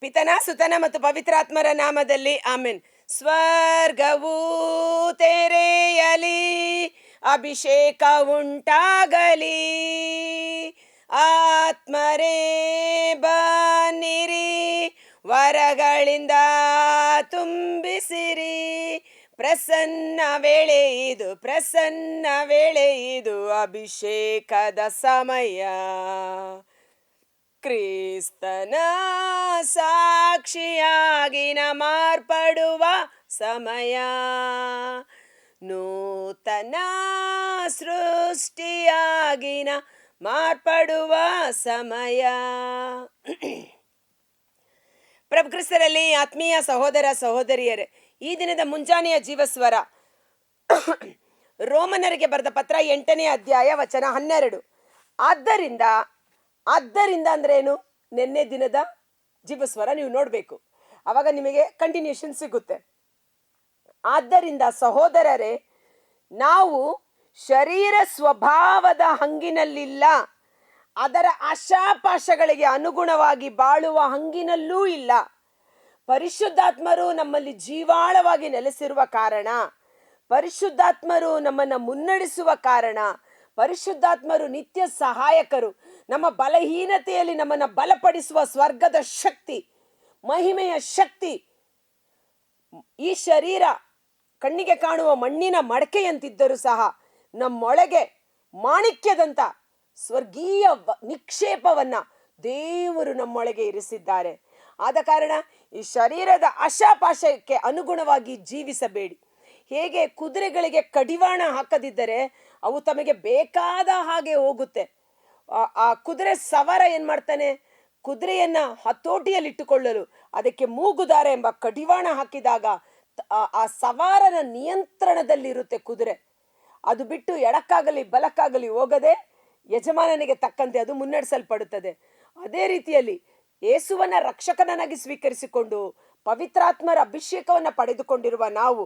ಪಿತನ ಸುತನ ಮತ್ತು ಪವಿತ್ರಾತ್ಮರ ನಾಮದಲ್ಲಿ ಆಮೆನ್. ಸ್ವರ್ಗವು ತೆರೆಯಲಿ, ಅಭಿಷೇಕ ಉಂಟಾಗಲಿ, ಆತ್ಮರೇ ಬನ್ನಿರಿ, ವರಗಳಿಂದ ತುಂಬಿಸಿರಿ. ಪ್ರಸನ್ನ ವೇಳೆ ಇದು, ಪ್ರಸನ್ನ ವೇಳೆ ಇದು, ಅಭಿಷೇಕದ ಸಮಯ. ಕ್ರಿಸ್ತನ ಸಾಕ್ಷಿಯಾಗಿನ ಮಾರ್ಪಡುವ ಸಮಯ, ನೂತನ ಸೃಷ್ಟಿಯಾಗಿನ ಮಾರ್ಪಡುವ ಸಮಯ. ಪ್ರಭು ಕ್ರಿಸ್ತರಲ್ಲಿ ಆತ್ಮೀಯ ಸಹೋದರ ಸಹೋದರಿಯರೇ, ಈ ದಿನದ ಮುಂಜಾನೆಯ ಜೀವಸ್ವರ ರೋಮನರಿಗೆ ಬರೆದ ಪತ್ರ 8ನೇ ಅಧ್ಯಾಯ ವಚನ 12. ಆದ್ದರಿಂದ ಅಂದ್ರೆ ಏನು? ನಿನ್ನೆ ದಿನದ ಜೀವಸ್ವರ ನೀವು ನೋಡಬೇಕು, ಅವಾಗ ನಿಮಗೆ ಕಂಟಿನ್ಯೂಷನ್ ಸಿಗುತ್ತೆ. ಆದ್ದರಿಂದ ಸಹೋದರರೇ, ನಾವು ಶರೀರ ಸ್ವಭಾವದ ಹಂಗಿನಲ್ಲಿಲ್ಲ, ಅದರ ಆಶಾಪಾಶಗಳಿಗೆ ಅನುಗುಣವಾಗಿ ಬಾಳುವ ಹಂಗಿನಲ್ಲೂ ಇಲ್ಲ. ಪರಿಶುದ್ಧಾತ್ಮರು ನಮ್ಮಲ್ಲಿ ಜೀವಾಳವಾಗಿ ನೆಲೆಸಿರುವ ಕಾರಣ, ಪರಿಶುದ್ಧಾತ್ಮರು ನಮ್ಮನ್ನು ಮುನ್ನಡೆಸುವ ಕಾರಣ, ಪರಿಶುದ್ಧಾತ್ಮರು ನಿತ್ಯ ಸಹಾಯಕರು, ನಮ್ಮ ಬಲಹೀನತೆಯಲ್ಲಿ ನಮ್ಮನ್ನು ಬಲಪಡಿಸುವ ಸ್ವರ್ಗದ ಶಕ್ತಿ, ಮಹಿಮೆಯ ಶಕ್ತಿ. ಈ ಶರೀರ ಕಣ್ಣಿಗೆ ಕಾಣುವ ಮಣ್ಣಿನ ಮಡಕೆಯಂತಿದ್ದರೂ ಸಹ ನಮ್ಮೊಳಗೆ ಮಾಣಿಕ್ಯದಂತ ಸ್ವರ್ಗೀಯ ನಿಕ್ಷೇಪವನ್ನ ದೇವರು ನಮ್ಮೊಳಗೆ ಇರಿಸಿದ್ದಾರೆ. ಆದ ಕಾರಣ ಈ ಶರೀರದ ಆಶಾಪಾಶಕ್ಕೆ ಅನುಗುಣವಾಗಿ ಜೀವಿಸಬೇಡಿ. ಹೇಗೆ ಕುದುರೆಗಳಿಗೆ ಕಡಿವಾಣ ಹಾಕದಿದ್ದರೆ ಅವು ತಮಗೆ ಬೇಕಾದ ಹಾಗೆ ಹೋಗುತ್ತೆ. ಆ ಕುದುರೆ ಸವಾರ ಏನ್ ಮಾಡ್ತಾನೆ? ಕುದುರೆಯನ್ನ ಹತೋಟಿಯಲ್ಲಿಟ್ಟುಕೊಳ್ಳಲು ಅದಕ್ಕೆ ಮೂಗುದಾರ ಎಂಬ ಕಡಿವಾಣ ಹಾಕಿದಾಗ ಆ ಸವಾರನ ನಿಯಂತ್ರಣದಲ್ಲಿರುತ್ತೆ ಕುದುರೆ. ಅದು ಬಿಟ್ಟು ಎಡಕ್ಕಾಗಲಿ ಬಲಕ್ಕಾಗಲಿ ಹೋಗದೆ ಯಜಮಾನನಿಗೆ ತಕ್ಕಂತೆ ಅದು ಮುನ್ನಡೆಸಲ್ಪಡುತ್ತದೆ. ಅದೇ ರೀತಿಯಲ್ಲಿ ಯೇಸುವನ್ನ ರಕ್ಷಕನನ್ನಾಗಿ ಸ್ವೀಕರಿಸಿಕೊಂಡು ಪವಿತ್ರಾತ್ಮರ ಅಭಿಷೇಕವನ್ನು ಪಡೆದುಕೊಂಡಿರುವ ನಾವು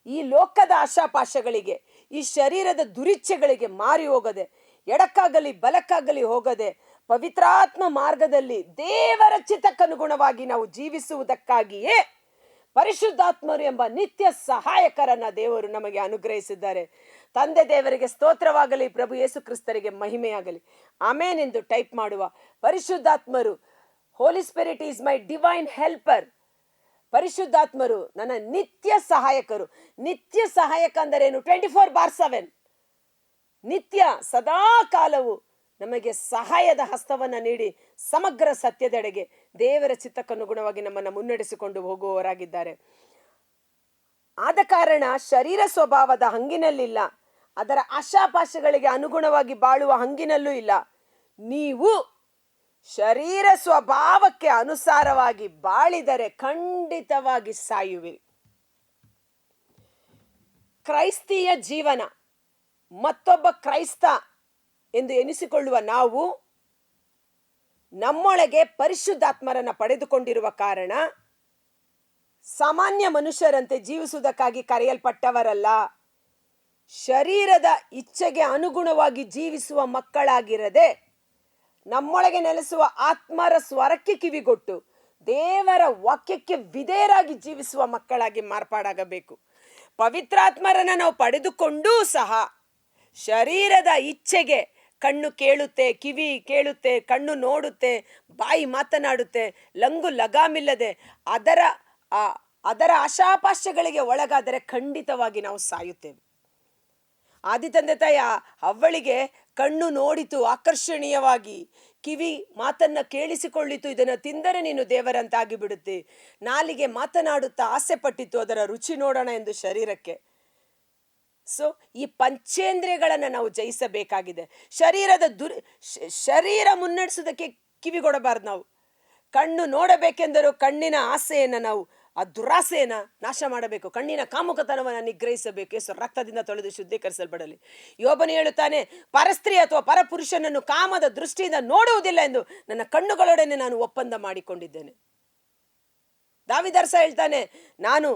ಈ ಲೋಕದ ಆಶಾಪಾಶಗಳಿಗೆ, ಈ ಶರೀರದ ದುರಿಚ್ಛೆಗಳಿಗೆ ಮಾರಿ ಹೋಗದೆ, ಎಡಕ್ಕಾಗಲಿ ಬಲಕ್ಕಾಗಲಿ ಹೋಗದೆ, ಪವಿತ್ರಾತ್ಮ ಮಾರ್ಗದಲ್ಲಿ ದೇವರ ಚಿತ್ತಕ್ಕನುಗುಣವಾಗಿ ನಾವು ಜೀವಿಸುವುದಕ್ಕಾಗಿಯೇ ಪರಿಶುದ್ಧಾತ್ಮರು ಎಂಬ ನಿತ್ಯ ಸಹಾಯಕರನ್ನ ದೇವರು ನಮಗೆ ಅನುಗ್ರಹಿಸಿದ್ದಾರೆ. ತಂದೆ ದೇವರಿಗೆ ಸ್ತೋತ್ರವಾಗಲಿ, ಪ್ರಭು ಯೇಸು ಕ್ರಿಸ್ತರಿಗೆ ಮಹಿಮೆಯಾಗಲಿ. ಆಮೇನ್ ಎಂದು ಟೈಪ್ ಮಾಡುವ. ಪರಿಶುದ್ಧಾತ್ಮರು, holy spirit is my divine helper. ಪರಿಶುದ್ಧಾತ್ಮರು ನನ್ನ ನಿತ್ಯ ಸಹಾಯಕರು. ನಿತ್ಯ ಸಹಾಯಕ ಅಂದರೇನು? 24/7 ನಿತ್ಯ ಸದಾ ಕಾಲವು ನಮಗೆ ಸಹಾಯದ ಹಸ್ತವನ್ನು ನೀಡಿ ಸಮಗ್ರ ಸತ್ಯದೆಡೆಗೆ ದೇವರ ಚಿತ್ತಕ್ಕನುಗುಣವಾಗಿ ನಮ್ಮನ್ನು ಮುನ್ನಡೆಸಿಕೊಂಡು ಹೋಗುವವರಾಗಿದ್ದಾರೆ. ಆದ ಕಾರಣ ಶರೀರ ಸ್ವಭಾವದ ಹಂಗಿನಲ್ಲಿಲ್ಲ, ಅದರ ಆಶಾಪಾಶಗಳಿಗೆ ಅನುಗುಣವಾಗಿ ಬಾಳುವ ಹಂಗಿನಲ್ಲೂ ಇಲ್ಲ. ನೀವು ಶರೀರ ಸ್ವಭಾವಕ್ಕೆ ಅನುಸಾರವಾಗಿ ಬಾಳಿದರೆ ಖಂಡಿತವಾಗಿ ಸಾಯುವಿರಿ. ಕ್ರೈಸ್ತೀಯ ಜೀವನ, ಮತ್ತೊಬ್ಬ ಕ್ರೈಸ್ತ ಎಂದು ಎನಿಸಿಕೊಳ್ಳುವ ನಾವು ನಮ್ಮೊಳಗೆ ಪರಿಶುದ್ಧಾತ್ಮರನ್ನ ಪಡೆದುಕೊಂಡಿರುವ ಕಾರಣ ಸಾಮಾನ್ಯ ಮನುಷ್ಯರಂತೆ ಜೀವಿಸುವುದಕ್ಕಾಗಿ ಕರೆಯಲ್ಪಟ್ಟವರಲ್ಲ. ಶರೀರದ ಇಚ್ಛೆಗೆ ಅನುಗುಣವಾಗಿ ಜೀವಿಸುವ ಮಕ್ಕಳಾಗಿರದೆ ನಮ್ಮೊಳಗೆ ನೆಲೆಸುವ ಆತ್ಮರ ಸ್ವರಕ್ಕೆ ಕಿವಿಗೊಟ್ಟು ದೇವರ ವಾಕ್ಯಕ್ಕೆ ವಿಧೇಯರಾಗಿ ಜೀವಿಸುವ ಮಕ್ಕಳಾಗಿ ಮಾರ್ಪಾಡಾಗಬೇಕು. ಪವಿತ್ರಾತ್ಮರನ್ನ ನಾವು ಪಡೆದುಕೊಂಡೂ ಸಹ ಶರೀರದ ಇಚ್ಛೆಗೆ ಕಣ್ಣು ಕೇಳುತ್ತೆ, ಕಿವಿ ಕೇಳುತ್ತೆ, ಕಣ್ಣು ನೋಡುತ್ತೆ, ಬಾಯಿ ಮಾತನಾಡುತ್ತೆ, ಲಂಗು ಲಗಾಮಿಲ್ಲದೆ ಅದರ ಆಶಾಪಾಶಗಳಿಗೆ ಒಳಗಾದರೆ ಖಂಡಿತವಾಗಿ ನಾವು ಸಾಯುತ್ತೇವೆ. ಆದಿತಂದೆ ತಾಯಿ ಅವ್ವಳಿಗೆ ಕಣ್ಣು ನೋಡಿತು ಆಕರ್ಷಣೀಯವಾಗಿ, ಕಿವಿ ಮಾತನ್ನ ಕೇಳಿಸಿಕೊಳ್ಳಿತು, ಇದನ್ನು ತಿಂದರೆ ನೀನು ದೇವರಂತಾಗಿ ಬಿಡುತ್ತೆ. ನಾಲಿಗೆ ಮಾತನಾಡುತ್ತಾ ಆಸೆ ಪಟ್ಟಿತ್ತು, ಅದರ ರುಚಿ ನೋಡೋಣ ಎಂದು ಶರೀರಕ್ಕೆ. ಸೊ ಈ ಪಂಚೇಂದ್ರಿಯಗಳನ್ನು ನಾವು ಜಯಿಸಬೇಕಾಗಿದೆ. ಶರೀರ ಮುನ್ನಡೆಸೋದಕ್ಕೆ ಕಿವಿಗೊಡಬಾರ್ದು. ನಾವು ಕಣ್ಣು ನೋಡಬೇಕೆಂದರೂ ಕಣ್ಣಿನ ಆಸೆಯನ್ನು ನಾವು ಆ ದುರಾಸೆಯನ್ನು ನಾಶ ಮಾಡಬೇಕು. ಕಣ್ಣಿನ ಕಾಮುಕತನವನ್ನು ನಿಗ್ರಹಿಸಬೇಕು. ಯೇಸು ರಕ್ತದಿಂದ ತೊಳೆದು ಶುದ್ಧೀಕರಿಸಲ್ಪಡಲಿ. ಯೋಬನು ಹೇಳುತ್ತಾನೆ, ಪರಸ್ತ್ರೀ ಅಥವಾ ಪರಪುರುಷನನ್ನು ಕಾಮದ ದೃಷ್ಟಿಯಿಂದ ನೋಡುವುದಿಲ್ಲ ಎಂದು ನನ್ನ ಕಣ್ಣುಗಳೊಡನೆ ನಾನು ಒಪ್ಪಂದ ಮಾಡಿಕೊಂಡಿದ್ದೇನೆ. ದಾವಿದರ್ಸ ಹೇಳ್ತಾನೆ, ನಾನು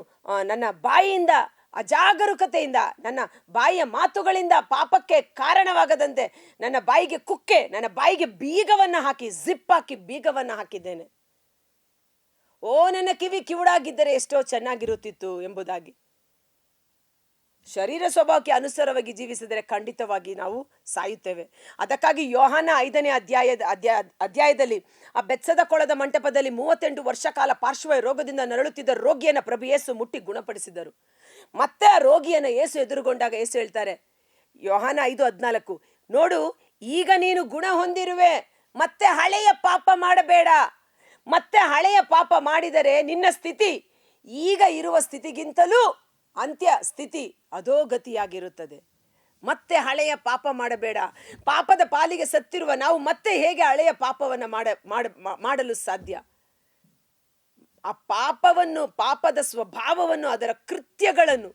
ನನ್ನ ಬಾಯಿಯಿಂದ ಅಜಾಗರೂಕತೆಯಿಂದ, ನನ್ನ ಬಾಯಿಯ ಮಾತುಗಳಿಂದ ಪಾಪಕ್ಕೆ ಕಾರಣವಾಗದಂತೆ ನನ್ನ ಬಾಯಿಗೆ ಬೀಗವನ್ನು ಹಾಕಿ, ಜಿಪ್ ಹಾಕಿ ಬೀಗವನ್ನು ಹಾಕಿದ್ದೇನೆ. ಓ ನನ್ನ ಕಿವಿ ಕಿವುಡಾಗಿದ್ದರೆ ಎಷ್ಟೋ ಚೆನ್ನಾಗಿರುತ್ತಿತ್ತು ಎಂಬುದಾಗಿ. ಶರೀರ ಸ್ವಭಾವಕ್ಕೆ ಅನುಸಾರವಾಗಿ ಜೀವಿಸಿದರೆ ಖಂಡಿತವಾಗಿ ನಾವು ಸಾಯುತ್ತೇವೆ. ಅದಕ್ಕಾಗಿ ಯೋಹಾನ 5ನೇ ಅಧ್ಯಾಯದಲ್ಲಿ ಆ ಬೆತ್ಸದ ಕೊಳದ ಮಂಟಪದಲ್ಲಿ 38 ವರ್ಷ ಕಾಲ ಪಾರ್ಶ್ವ ರೋಗದಿಂದ ನರಳುತ್ತಿದ್ದ ರೋಗಿಯನ್ನು ಪ್ರಭು ಯೇಸು ಮುಟ್ಟಿ ಗುಣಪಡಿಸಿದರು. ಮತ್ತೆ ಆ ರೋಗಿಯನ್ನು ಯೇಸು ಎದುರುಗೊಂಡಾಗ ಯೇಸು ಹೇಳ್ತಾರೆ, ಯೋಹಾನ 5:14, ನೋಡು, ಈಗ ನೀನು ಗುಣ ಹೊಂದಿರುವೆ, ಮತ್ತೆ ಹಳೆಯ ಪಾಪ ಮಾಡಬೇಡ. ಮತ್ತೆ ಹಳೆಯ ಪಾಪ ಮಾಡಿದರೆ ನಿನ್ನ ಸ್ಥಿತಿ ಈಗ ಇರುವ ಸ್ಥಿತಿಗಿಂತಲೂ ಅಂತ್ಯ ಸ್ಥಿತಿ ಅಧೋಗತಿಯಾಗಿರುತ್ತದೆ. ಮತ್ತೆ ಹಳೆಯ ಪಾಪ ಮಾಡಬೇಡ. ಪಾಪದ ಪಾಲಿಗೆ ಸತ್ತಿರುವ ನಾವು ಮತ್ತೆ ಹೇಗೆ ಹಳೆಯ ಪಾಪವನ್ನು ಮಾಡಲು ಸಾಧ್ಯ? ಆ ಪಾಪದ ಸ್ವಭಾವವನ್ನು, ಅದರ ಕೃತ್ಯಗಳನ್ನು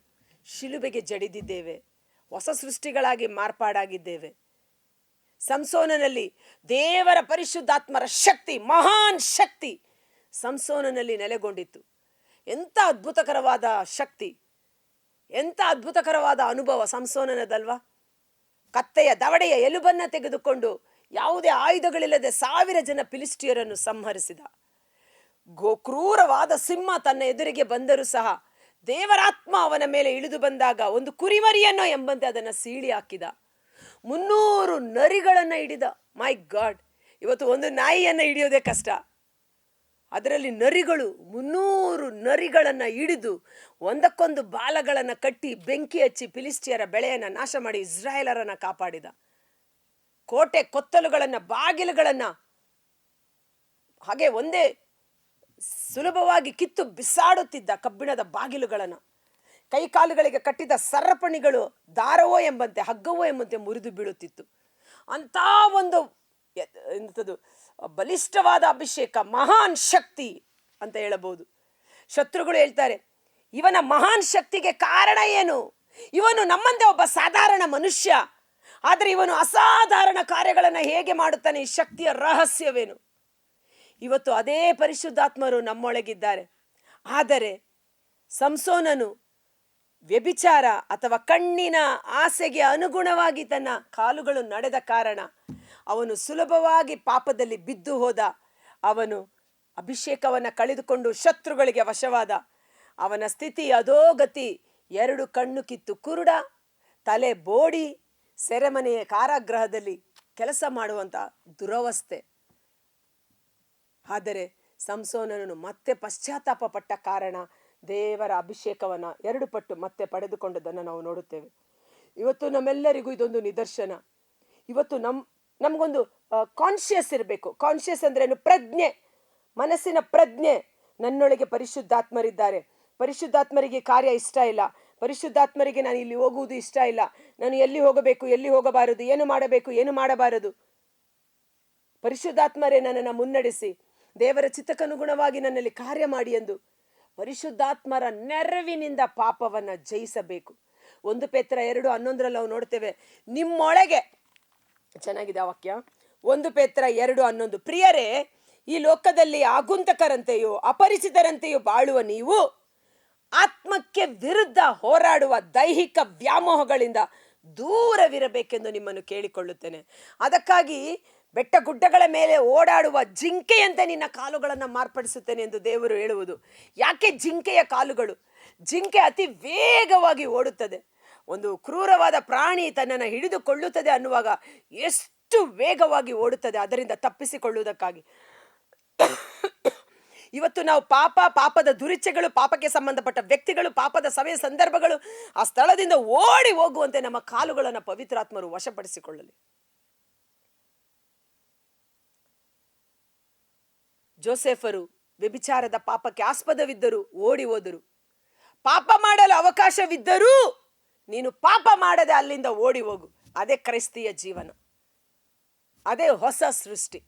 ಶಿಲುಬೆಗೆ ಜಡಿದಿದ್ದೇವೆ. ಹೊಸ ಸೃಷ್ಟಿಗಳಾಗಿ ಮಾರ್ಪಾಡಾಗಿದ್ದೇವೆ. ಸಂಸೋನನಲ್ಲಿ ದೇವರ ಪರಿಶುದ್ಧಾತ್ಮರ ಶಕ್ತಿ, ಮಹಾನ್ ಶಕ್ತಿ ಸಂಸೋನನಲ್ಲಿ ನೆಲೆಗೊಂಡಿತ್ತು. ಎಂಥ ಅದ್ಭುತಕರವಾದ ಶಕ್ತಿ, ಎಂಥ ಅದ್ಭುತಕರವಾದ ಅನುಭವ ಸಂಸೋನನದಲ್ವಾ? ಕತ್ತೆಯ ದವಡೆಯ ಎಲುಬನ್ನು ತೆಗೆದುಕೊಂಡು ಯಾವುದೇ ಆಯುಧಗಳಿಲ್ಲದೆ 1000 ಜನ ಫಿಲಿಸ್ಟಿಯರನ್ನು ಸಂಹರಿಸಿದ. ಕ್ರೂರವಾದ ಸಿಂಹ ತನ್ನ ಎದುರಿಗೆ ಬಂದರೂ ಸಹ ದೇವರಾತ್ಮ ಅವನ ಮೇಲೆ ಇಳಿದು ಬಂದಾಗ ಒಂದು ಕುರಿಮರಿಯನ್ನು ಎಂಬಂತೆ ಅದನ್ನು ಸೀಳಿ ಹಾಕಿದ. 300 ನರಿಗಳನ್ನು ಹಿಡಿದ. ಮೈ ಗಾಡ್, ಇವತ್ತು ಒಂದು ನಾಯಿಯನ್ನು ಹಿಡಿಯೋದೇ ಕಷ್ಟ. ಅದರಲ್ಲಿ ನರಿಗಳು 300 ನರಿಗಳನ್ನು ಹಿಡಿದು ಒಂದಕ್ಕೊಂದು ಬಾಲಗಳನ್ನು ಕಟ್ಟಿ ಬೆಂಕಿ ಹಚ್ಚಿ ಫಿಲಿಸ್ಟಿಯರ ಬೆಳೆಯನ್ನು ನಾಶ ಮಾಡಿ ಇಸ್ರಾಯೇಲರನ್ನು ಕಾಪಾಡಿದ. ಕೋಟೆ ಕೊತ್ತಲುಗಳನ್ನು, ಬಾಗಿಲುಗಳನ್ನು ಹಾಗೆ ಒಂದೇ ಸುಲಭವಾಗಿ ಕಿತ್ತು ಬಿಸಾಡುತ್ತಿದ್ದ ಕಬ್ಬಿಣದ ಬಾಗಿಲುಗಳನ್ನು, ಕೈಕಾಲುಗಳಿಗೆ ಕಟ್ಟಿದ ಸರಪಣಿಗಳು ದಾರವೋ ಎಂಬಂತೆ, ಹಗ್ಗವೋ ಎಂಬಂತೆ ಮುರಿದು ಬೀಳುತ್ತಿತ್ತು. ಅಂಥ ಒಂದು ಎಂಥದ್ದು ಬಲಿಷ್ಠವಾದ ಅಭಿಷೇಕ, ಮಹಾನ್ ಶಕ್ತಿ ಅಂತ ಹೇಳಬಹುದು. ಶತ್ರುಗಳು ಹೇಳ್ತಾರೆ, ಇವನ ಮಹಾನ್ ಶಕ್ತಿಗೆ ಕಾರಣ ಏನು? ಇವನು ನಮ್ಮಂತೆ ಒಬ್ಬ ಸಾಧಾರಣ ಮನುಷ್ಯ, ಆದರೆ ಇವನು ಅಸಾಧಾರಣ ಕಾರ್ಯಗಳನ್ನು ಹೇಗೆ ಮಾಡುತ್ತಾನೆ? ಈ ಶಕ್ತಿಯ ರಹಸ್ಯವೇನು? ಇವತ್ತು ಅದೇ ಪರಿಶುದ್ಧಾತ್ಮರು ನಮ್ಮೊಳಗಿದ್ದಾರೆ. ಆದರೆ ಸಂಸೋನನು ವ್ಯಭಿಚಾರ ಅಥವಾ ಕಣ್ಣಿನ ಆಸೆಗೆ ಅನುಗುಣವಾಗಿ ತನ್ನ ಕಾಲುಗಳು ನಡೆದ ಕಾರಣ ಅವನು ಸುಲಭವಾಗಿ ಪಾಪದಲ್ಲಿ ಬಿದ್ದು ಹೋದ. ಅವನು ಅಭಿಷೇಕವನ್ನು ಕಳೆದುಕೊಂಡು ಶತ್ರುಗಳಿಗೆ ವಶವಾದ. ಅವನ ಸ್ಥಿತಿ ಅಧೋಗತಿ. 2 ಕಣ್ಣು ಕಿತ್ತು ಕುರುಡ, ತಲೆ ಬೋಡಿ, ಸೆರೆಮನೆಯ ಕಾರಾಗೃಹದಲ್ಲಿ ಕೆಲಸ ಮಾಡುವಂಥ ದುರವಸ್ಥೆ. ಆದರೆ ಸಂಸೋನನು ಮತ್ತೆ ಪಶ್ಚಾತ್ತಾಪ ಪಟ್ಟ ಕಾರಣ ದೇವರ ಅಭಿಷೇಕವನ್ನು 2 ಪಟ್ಟು ಮತ್ತೆ ಪಡೆದುಕೊಂಡದನ್ನು ನಾವು ನೋಡುತ್ತೇವೆ. ಇವತ್ತು ನಮ್ಮೆಲ್ಲರಿಗೂ ಇದೊಂದು ನಿದರ್ಶನ. ಇವತ್ತು ನಮಗೊಂದು ಕಾನ್ಷಿಯಸ್ ಇರಬೇಕು. ಕಾನ್ಷಿಯಸ್ ಅಂದ್ರೇನು? ಪ್ರಜ್ಞೆ, ಮನಸ್ಸಿನ ಪ್ರಜ್ಞೆ. ನನ್ನೊಳಗೆ ಪರಿಶುದ್ಧಾತ್ಮರಿದ್ದಾರೆ, ಪರಿಶುದ್ಧಾತ್ಮರಿಗೆ ಕಾರ್ಯ ಇಷ್ಟ ಇಲ್ಲ, ಪರಿಶುದ್ಧಾತ್ಮರಿಗೆ ನಾನು ಇಲ್ಲಿ ಹೋಗುವುದು ಇಷ್ಟ ಇಲ್ಲ, ನಾನು ಎಲ್ಲಿ ಹೋಗಬೇಕು, ಎಲ್ಲಿ ಹೋಗಬಾರದು, ಏನು ಮಾಡಬೇಕು, ಏನು ಮಾಡಬಾರದು. ಪರಿಶುದ್ಧಾತ್ಮರೇ ನನ್ನನ್ನು ಮುನ್ನಡೆಸಿ ದೇವರ ಚಿತ್ತಕ್ಕನುಗುಣವಾಗಿ ನನ್ನಲ್ಲಿ ಕಾರ್ಯ ಮಾಡಿ ಎಂದು ಪರಿಶುದ್ಧಾತ್ಮರ ನೆರವಿನಿಂದ ಪಾಪವನ್ನು ಜಯಿಸಬೇಕು. 1 ಪೇತ್ರ 2:11 ನಾವು ನೋಡ್ತೇವೆ, ನಿಮ್ಮೊಳಗೆ, ಚೆನ್ನಾಗಿದೆ ಆ ವಾಕ್ಯ, 1 ಪೇತ್ರ 2:11, ಪ್ರಿಯರೇ, ಈ ಲೋಕದಲ್ಲಿ ಆಗುಂತಕರಂತೆಯೋ ಅಪರಿಚಿತರಂತೆಯೋ ಬಾಳುವ ನೀವು ಆತ್ಮಕ್ಕೆ ವಿರುದ್ಧ ಹೋರಾಡುವ ದೈಹಿಕ ವ್ಯಾಮೋಹಗಳಿಂದ ದೂರವಿರಬೇಕೆಂದು ನಿಮ್ಮನ್ನು ಕೇಳಿಕೊಳ್ಳುತ್ತೇನೆ. ಅದಕ್ಕಾಗಿ ಬೆಟ್ಟ ಗುಡ್ಡಗಳ ಮೇಲೆ ಓಡಾಡುವ ಜಿಂಕೆಯಂತೆ ನಿನ್ನ ಕಾಲುಗಳನ್ನು ಮಾರ್ಪಡಿಸುತ್ತೇನೆ ಎಂದು ದೇವರು ಹೇಳುವುದು. ಯಾಕೆ ಜಿಂಕೆಯ ಕಾಲುಗಳು? ಜಿಂಕೆ ಅತಿ ವೇಗವಾಗಿ ಓಡುತ್ತದೆ. ಒಂದು ಕ್ರೂರವಾದ ಪ್ರಾಣಿ ತನ್ನನ್ನು ಹಿಡಿದುಕೊಳ್ಳುತ್ತದೆ ಅನ್ನುವಾಗ ಎಷ್ಟು ವೇಗವಾಗಿ ಓಡುತ್ತದೆ ಅದರಿಂದ ತಪ್ಪಿಸಿಕೊಳ್ಳುವುದಕ್ಕಾಗಿ. ಇವತ್ತು ನಾವು ಪಾಪದ ದುರಿಚ್ಛೆಗಳು, ಪಾಪಕ್ಕೆ ಸಂಬಂಧಪಟ್ಟ ವ್ಯಕ್ತಿಗಳು, ಪಾಪದ ಸಮಯ ಸಂದರ್ಭಗಳು, ಆ ಸ್ಥಳದಿಂದ ಓಡಿ ಹೋಗುವಂತೆ ನಮ್ಮ ಕಾಲುಗಳನ್ನು ಪವಿತ್ರಾತ್ಮರು ವಶಪಡಿಸಿಕೊಳ್ಳಲಿ. ಜೋಸೆಫರು ವ್ಯಭಿಚಾರದ ಪಾಪಕ್ಕೆ ಆಸ್ಪದವಿದ್ದರೂ ಓಡಿ ಹೋದರು. ಪಾಪ ಮಾಡಲು ಅವಕಾಶವಿದ್ದರೂ ನೀನು ಪಾಪ ಮಾಡದೆ ಅಲ್ಲಿಂದ ಓಡಿ ಹೋಗು. ಅದೇ ಕ್ರೈಸ್ತಿಯ ಜೀವನ, ಅದೇ ಹೊಸ ಸೃಷ್ಟಿ.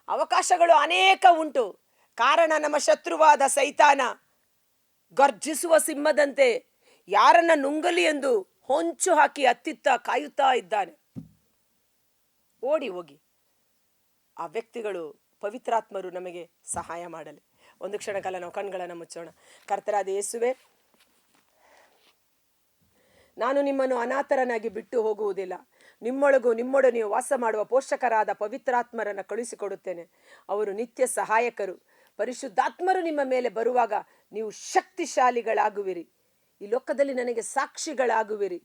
ಅವಕಾಶಗಳು ಅನೇಕ ಉಂಟು. ಕಾರಣ ನಮ್ಮ ಶತ್ರುವಾದ ಸೈತಾನ ಗರ್ಜಿಸುವ ಸಿಂಹದಂತೆ ಯಾರನ್ನ ನುಂಗಲಿ ಎಂದು ಹೊಂಚು ಹಾಕಿ ಅತ್ತಿತ್ತ ಕಾಯುತ್ತಾ ಇದ್ದಾನೆ. ಓಡಿ ಹೋಗಿ. ಆ ವ್ಯಕ್ತಿಗಳು ಪವಿತ್ರಾತ್ಮರು ನಮಗೆ ಸಹಾಯ ಮಾಡಲಿ. ಒಂದು ಕ್ಷಣ ಕಾಲ ನಾವು ಕಣ್ಗಳನ್ನು ಮುಚ್ಚೋಣ. ಕರ್ತರಾದ ಯೇಸುವೆ, ನಾನು ನಿಮ್ಮನ್ನು ಅನಾಥರನಾಗಿ ಬಿಟ್ಟು ಹೋಗುವುದಿಲ್ಲ. ನಿಮ್ಮೊಡನೆಯೂ ವಾಸ ಮಾಡುವ ಪೋಷಕರಾದ ಪವಿತ್ರಾತ್ಮರನ್ನು ಕಳುಹಿಸಿಕೊಡುತ್ತೇನೆ. ಅವರು ನಿತ್ಯ ಸಹಾಯಕರು, ಪರಿಶುದ್ಧಾತ್ಮರು ನಿಮ್ಮ ಮೇಲೆ ಬರುವಾಗ ನೀವು ಶಕ್ತಿಶಾಲಿಗಳಾಗುವಿರಿ. ಈ ಲೋಕದಲ್ಲಿ ನನಗೆ ಸಾಕ್ಷಿಗಳಾಗುವಿರಿ.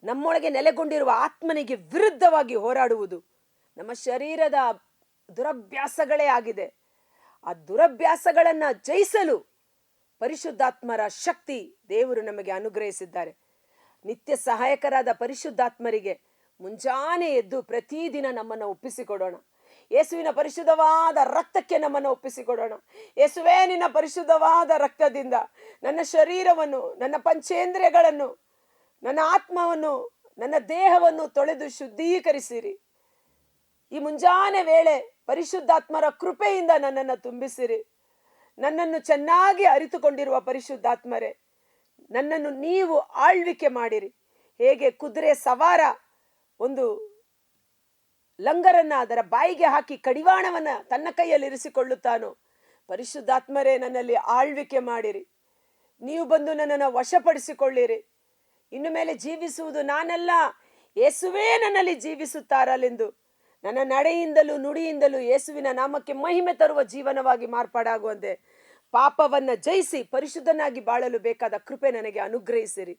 ನಮ್ಮೊಳಗೆ ನೆಲೆಗೊಂಡಿರುವ ಆತ್ಮನಿಗೆ ವಿರುದ್ಧವಾಗಿ ಹೋರಾಡುವುದು ನಮ್ಮ ಶರೀರದ ದುರಭ್ಯಾಸಗಳೇ ಆಗಿದೆ. ಆ ದುರಭ್ಯಾಸಗಳನ್ನು ಜಯಿಸಲು ಪರಿಶುದ್ಧಾತ್ಮರ ಶಕ್ತಿ ದೇವರು ನಮಗೆ ಅನುಗ್ರಹಿಸಿದ್ದಾರೆ. ನಿತ್ಯ ಸಹಾಯಕರಾದ ಪರಿಶುದ್ಧಾತ್ಮರಿಗೆ ಮುಂಜಾನೆ ಎದ್ದು ಪ್ರತಿದಿನ ನಮ್ಮನ್ನು ಒಪ್ಪಿಸಿಕೊಡೋಣ. ಯೇಸುವಿನ ಪರಿಶುದ್ಧವಾದ ರಕ್ತಕ್ಕೆ ನಮ್ಮನ್ನು ಒಪ್ಪಿಸಿಕೊಡೋಣ. ಯೇಸುವೇ, ನಿನ್ನ ಪರಿಶುದ್ಧವಾದ ರಕ್ತದಿಂದ ನನ್ನ ಶರೀರವನ್ನು, ನನ್ನ ಪಂಚೇಂದ್ರಿಯಗಳನ್ನು, ನನ್ನ ಆತ್ಮವನ್ನು, ನನ್ನ ದೇಹವನ್ನು ತೊಳೆದು ಶುದ್ಧೀಕರಿಸಿರಿ. ಈ ಮುಂಜಾನೆ ವೇಳೆ ಪರಿಶುದ್ಧಾತ್ಮರ ಕೃಪೆಯಿಂದ ನನ್ನನ್ನು ತುಂಬಿಸಿರಿ. ನನ್ನನ್ನು ಚೆನ್ನಾಗಿ ಅರಿತುಕೊಂಡಿರುವ ಪರಿಶುದ್ಧಾತ್ಮರೇ, ನನ್ನನ್ನು ನೀವು ಆಳ್ವಿಕೆ ಮಾಡಿರಿ. ಹೇಗೆ ಕುದುರೆ ಸವಾರ ಒಂದು ಲಂಗರನ್ನ ಅದರ ಬಾಯಿಗೆ ಹಾಕಿ ಕಡಿವಾಣವನ್ನ ತನ್ನ ಕೈಯಲ್ಲಿ ಇರಿಸಿಕೊಳ್ಳುತ್ತಾನೋ, ಪರಿಶುದ್ಧಾತ್ಮರೇ ನನ್ನಲ್ಲಿ ಆಳ್ವಿಕೆ ಮಾಡಿರಿ. ನೀವು ಬಂದು ನನ್ನನ್ನು ವಶಪಡಿಸಿಕೊಳ್ಳಿರಿ. ಇನ್ನು ಮೇಲೆ ಜೀವಿಸುವುದು ನಾನಲ್ಲ, ಯೇಸುವೇ ನನ್ನಲ್ಲಿ ಜೀವಿಸುತ್ತಾರಲೆಂದು ನನ್ನ ನಡೆಯಿಂದಲೂ ನುಡಿಯಿಂದಲೂ ಯೇಸುವಿನ ನಾಮಕ್ಕೆ ಮಹಿಮೆ ತರುವ ಜೀವನವಾಗಿ ಮಾರ್ಪಾಡಾಗುವಂತೆ ಪಾಪವನ್ನ ಜಯಿಸಿ ಪರಿಶುದ್ಧನಾಗಿ ಬಾಳಲು ಬೇಕಾದ ಕೃಪೆ ನನಗೆ ಅನುಗ್ರಹಿಸಿರಿ.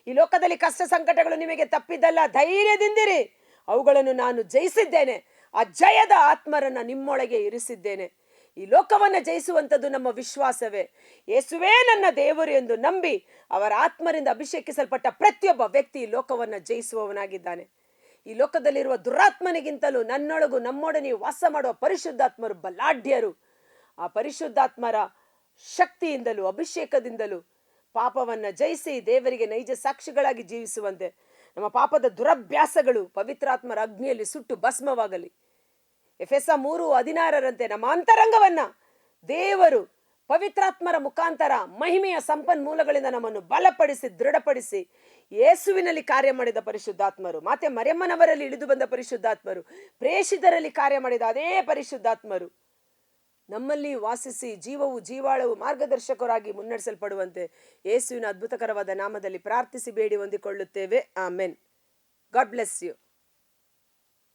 ಈ ಲೋಕದಲ್ಲಿ ಕಷ್ಟ ಸಂಕಟಗಳು ನಿಮಗೆ ತಪ್ಪಿದ್ದಲ್ಲ, ಧೈರ್ಯದಿಂದಿರಿ. ಅವುಗಳನ್ನು ನಾನು ಜಯಿಸಿದ್ದೇನೆ. ಆ ಜಯದ ಆತ್ಮರನ್ನ ನಿಮ್ಮೊಳಗೆ ಇರಿಸಿದ್ದೇನೆ. ಈ ಲೋಕವನ್ನು ಜಯಿಸುವಂಥದ್ದು ನಮ್ಮ ವಿಶ್ವಾಸವೇ. ಯೇಸುವೇ ನನ್ನ ದೇವರು ಎಂದು ನಂಬಿ ಅವರ ಆತ್ಮರಿಂದ ಅಭಿಷೇಕಿಸಲ್ಪಟ್ಟ ಪ್ರತಿಯೊಬ್ಬ ವ್ಯಕ್ತಿ ಈ ಲೋಕವನ್ನು ಜಯಿಸುವವನಾಗಿದ್ದಾನೆ. ಈ ಲೋಕದಲ್ಲಿರುವ ದುರಾತ್ಮನಿಗಿಂತಲೂ ನನ್ನೊಳಗೂ ನಮ್ಮೊಡನೆ ವಾಸ ಮಾಡುವ ಪರಿಶುದ್ಧಾತ್ಮರು ಬಲಾಢ್ಯರು. ಆ ಪರಿಶುದ್ಧಾತ್ಮರ ಶಕ್ತಿಯಿಂದಲೂ ಅಭಿಷೇಕದಿಂದಲೂ ಪಾಪವನ್ನು ಜಯಿಸಿ ದೇವರಿಗೆ ನೈಜ ಸಾಕ್ಷಿಗಳಾಗಿ ಜೀವಿಸುವಂತೆ ನಮ್ಮ ಪಾಪದ ದುರಭ್ಯಾಸಗಳು ಪವಿತ್ರಾತ್ಮರ ಅಗ್ನಿಯಲ್ಲಿ ಸುಟ್ಟು ಭಸ್ಮವಾಗಲಿ. ಎಫೆಸ 3:16 ನಮ್ಮ ಅಂತರಂಗವನ್ನ ದೇವರು ಪವಿತ್ರಾತ್ಮರ ಮುಖಾಂತರ ಮಹಿಮೆಯ ಸಂಪನ್ಮೂಲಗಳಿಂದ ನಮ್ಮನ್ನು ಬಲಪಡಿಸಿ ದೃಢಪಡಿಸಿ ಯೇಸುವಿನಲ್ಲಿ ಕಾರ್ಯ ಮಾಡಿದ ಪರಿಶುದ್ಧಾತ್ಮರು, ಮಾತೆ ಮರಿಯಮ್ಮನವರಲ್ಲಿ ಇಳಿದು ಬಂದ ಪರಿಶುದ್ಧಾತ್ಮರು, ಪ್ರೇಷಿತರಲ್ಲಿ ಕಾರ್ಯ ಮಾಡಿದ ಅದೇ ಪರಿಶುದ್ಧಾತ್ಮರು ನಮ್ಮಲ್ಲಿ ವಾಸಿಸಿ ಜೀವವು ಜೀವಾಳವು ಮಾರ್ಗದರ್ಶಕರಾಗಿ ಮುನ್ನಡೆಸಲ್ಪಡುವಂತೆ ಯೇಸುವಿನ ಅದ್ಭುತಕರವಾದ ನಾಮದಲ್ಲಿ ಪ್ರಾರ್ಥಿಸಿ ಬೇಡಿ ಹೊಂದಿಕೊಳ್ಳುತ್ತೇವೆ. ಆಮೆನ್. God bless you.